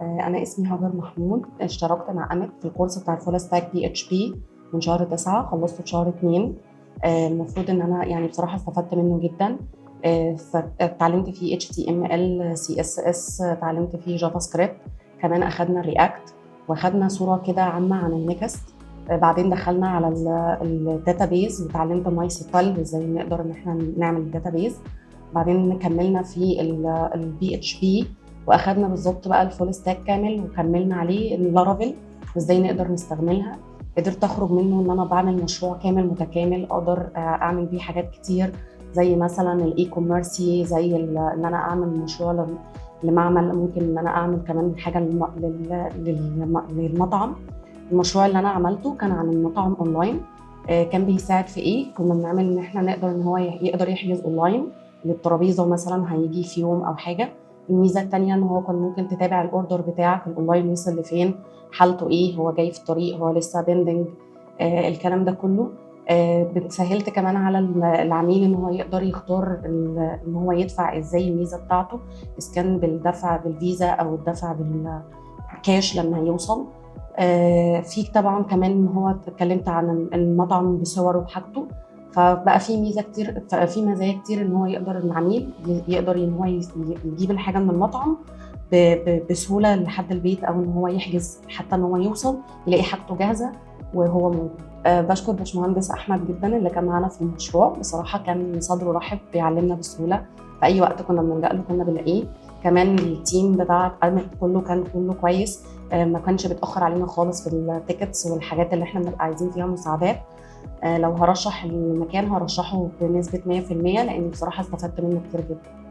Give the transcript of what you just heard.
أنا اسمي هاجر محمود، اشتركت مع أمت في الكورس بتاع الفول ستاك PHP من شهر 9، خلصته في شهر 2. المفروض إن أنا يعني بصراحة استفدت منه جدا. اتعلمت فيه HTML CSS، اتعلمت فيه جافا سكريبت، كمان أخدنا الرياكت وأخدنا صورة كده عامة عن النكست. بعدين دخلنا على الداتابيز وتعلمت ماي سيكوال وازاي نقدر ان احنا نعمل الداتابيز. بعدين كملنا في البي اتش بي واخدنا بالظبط بقى الفول ستاك كامل وكملنا عليه اللارافيل وازاي نقدر نستخدمها. قدرت اخرج منه ان انا بعمل مشروع كامل متكامل اقدر اعمل بيه حاجات كتير، زي مثلا الاي كوميرسي، زي ان انا اعمل مشروع لمعمل، ممكن ان انا اعمل كمان حاجه للمطعم. المشروع اللي انا عملته كان عن المطعم اونلاين. كان بيساعد في ايه؟ كنا بنعمل ان احنا نقدر ان هو يقدر يحجز اونلاين للترابيزه مثلا هيجي في يوم او حاجه. الميزه الثانيه ان هو كان ممكن تتابع الاوردر بتاعك الاونلاين وصل لفين، حالته ايه، هو جاي في الطريق، هو لسه بيندنج، الكلام ده كله. سهلت كمان على العميل ان هو يقدر يختار ان هو يدفع ازاي، الميزه بتاعته اذا كان بالدفع بالفيزا او الدفع بالكاش لما يوصل. في طبعا كمان ان هو اتكلمت عن المطعم بصوره وبحاجته، فبقى في ميزه كتير، في مزايا كتير ان هو يقدر العميل يقدر ان هو يجيب الحاجه من المطعم بسهوله لحد البيت، او ان هو يحجز حتى ان هو يوصل يلاقي حاجته جاهزه وهو موجود. بشكر باشمهندس احمد جدا اللي كان معانا في المشروع، بصراحه كان صدره رحب بيعلمنا بسهوله، في اي وقت كنا بنلجأ له كنا بنلاقيه. كمان التيم بتاع أمت كله كان كويس، ما كانش بيتاخر علينا خالص في التيكتس والحاجات اللي احنا بنبقى عايزين فيها مساعدات. لو هرشح المكان هرشحه بنسبه 100% لان بصراحه استفدت منه كتير جدا.